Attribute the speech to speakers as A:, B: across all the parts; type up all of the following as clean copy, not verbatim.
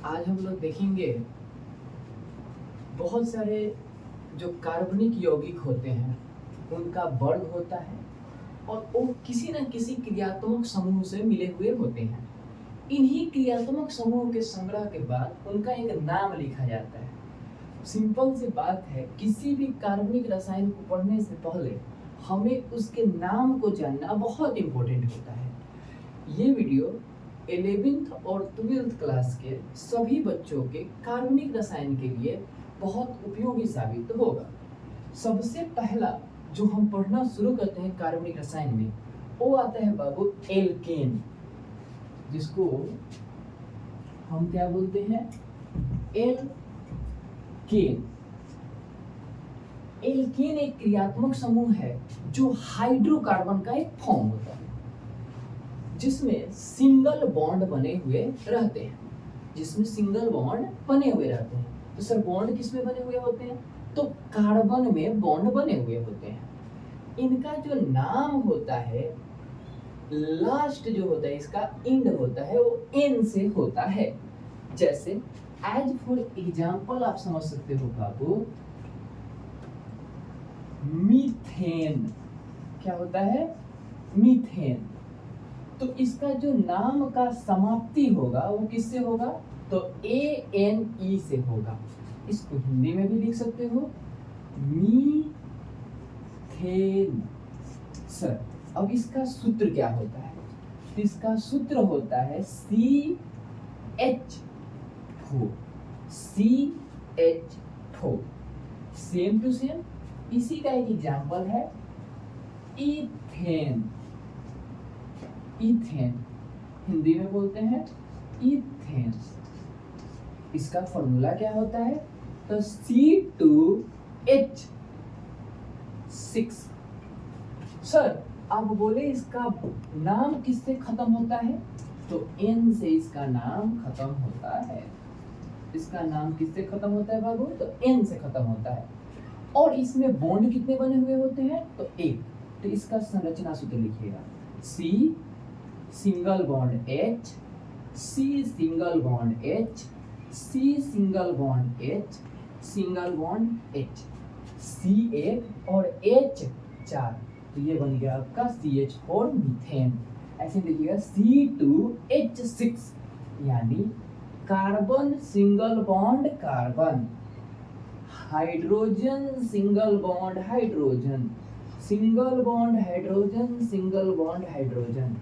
A: आज हम लोग देखेंगे बहुत सारे जो कार्बनिक यौगिक होते हैं उनका वर्ग होता है और वो किसी न किसी क्रियात्मक समूह से मिले हुए होते हैं। इन्हीं क्रियात्मक समूह के संग्रह के बाद उनका एक नाम लिखा जाता है। सिंपल सी बात है, किसी भी कार्बनिक रसायन को पढ़ने से पहले हमें उसके नाम को जानना बहुत इम्पोर्टेंट होता है। ये वीडियो 11th और 12th क्लास के सभी बच्चों के कार्बनिक रसायन के लिए बहुत उपयोगी साबित होगा। सबसे पहला जो हम पढ़ना शुरू करते हैं कार्बनिक रसायन में वो आता है बाबू एल्केन, जिसको हम क्या बोलते हैं? एल्केन। एल्केन एक क्रियात्मक समूह है जो हाइड्रोकार्बन का एक फॉर्म होता है जिसमें सिंगल बॉन्ड बने हुए रहते हैं। तो सर बॉन्ड किस में बने हुए होते हैं? तो कार्बन में बॉन्ड बने हुए होते हैं। इनका जो नाम होता है, लास्ट जो होता है इसका इंड होता है वो एन से होता है। जैसे एज फॉर एग्जाम्पल आप समझ सकते हो बाबू, मीथेन। क्या होता है? मीथेन। तो इसका जो नाम का समाप्ति होगा वो किससे होगा? तो ANE से होगा। इसको हिंदी में भी लिख सकते हो मीथेन। सर अब इसका सूत्र क्या होता है? इसका सूत्र होता है CH4। CH4 same to same. इसी का एक एग्जांपल है इथेन। इथेन हिंदी में बोलते हैं इथेन। इसका फॉर्मूला क्या होता है? तो C2H6। सर आप बोले इसका नाम किससे खत्म होता है? तो N से इसका नाम खत्म होता है। इसका नाम किससे खत्म होता है बाबू? तो N से खत्म होता है। और इसमें बॉन्ड कितने बने हुए होते हैं? तो एक। तो इसका संरचना सूत्र लिखिएगा C single bond H, C single bond H, C single bond H, single bond H, C1 और H4। तो ये बन गया आपका CH4 मीथेन। ऐसे लिखिएगा C2H6 यानी carbon single bond carbon, hydrogen single bond hydrogen, single bond hydrogen, single bond hydrogen,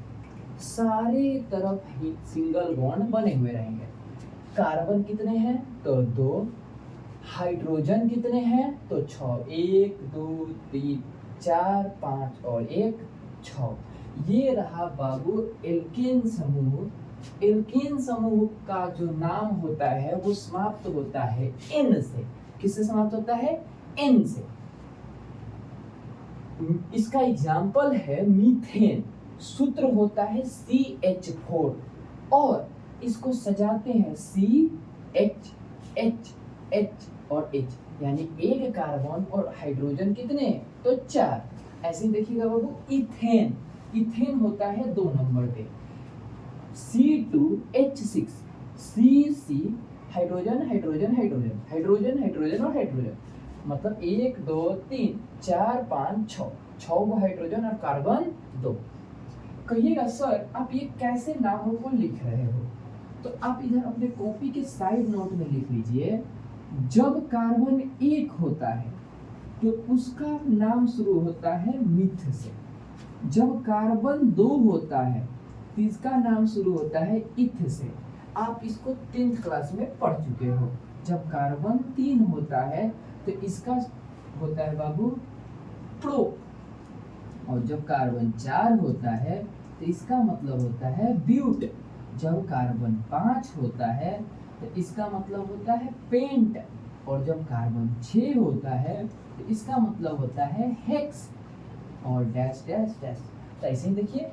A: सारे तरफ ही सिंगल बॉन्ड बने हुए रहेंगे। कार्बन कितने हैं? तो 2। हाइड्रोजन कितने हैं? तो 6। 1 2 3 4 5 और 1 6। ये रहा बाबू एल्केन समूह। एल्केन समूह का जो नाम होता है वो समाप्त होता है N से। किससे समाप्त होता है? N से। इसका एग्जाम्पल है मीथेन। सूत्र होता है CH4 और इसको सजाते हैं CH H H और H, यानी एक कार्बन और हाइड्रोजन कितने? तो 4। ऐसे देखिएगा बाबू इथेन। इथेन होता है 2 नंबर पे C2H6। C hydrogen hydrogen hydrogen, hydrogen hydrogen और हाइड्रोजन, मतलब 1 2 3 4 5 6। 6 हाइड्रोजन और कार्बन 2। कहिएगा सर आप ये कैसे नामों को लिख रहे हो? तो आप इधर अपने कॉपी के साइड नोट में लिख लीजिए, जब कार्बन 1 होता है तो उसका नाम शुरू होता है मिथ से। जब कार्बन 2 होता है तो इसका नाम शुरू होता है इथ से। आप इसको 10th क्लास में पढ़ चुके हो। जब कार्बन 3 होता है तो इसका होता है बाबू प्रो। और जब कार्बन 4 होता है तो इसका मतलब होता है ब्यूट। जब कार्बन 5 होता है तो इसका मतलब होता है पेंट। और जब कार्बन 6 होता है तो इसका मतलब होता है हेक्स और डैश डैश डैश। तो ऐसे ही देखिए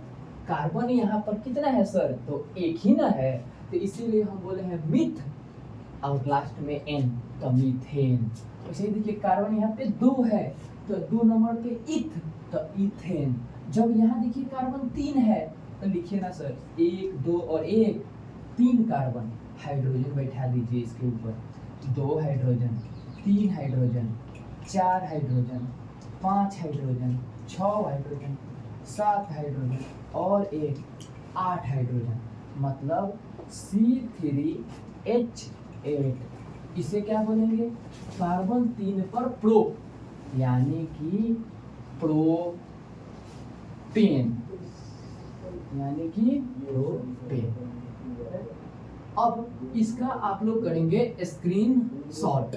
A: कार्बन यहाँ पर कितना है सर? तो एक ही ना है, तो इसीलिए हम बोले हैं मिथ और लास्ट में N, तो मीथेन। ऐसे ही देखिए कार्बन यहाँ पे 2 है तो 2 नंबर पे इथ, तो इथेन। जब यहाँ देखिए कार्बन 3 है तो लिखिए ना सर 1 2 और 1 3 कार्बन, हाइड्रोजन बैठा दीजिए इसके ऊपर, 2 hydrogen, 3 hydrogen, 4 hydrogen, 5 hydrogen, 6 hydrogen, 7 hydrogen और एक 8 हाइड्रोजन, मतलब C3H8। इसे क्या बोलेंगे? कार्बन 3 पर प्रो, यानी कि प्रोपेन, यानी कि प्रोपेन। अब इसका आप लोग करेंगे स्क्रीन शॉट।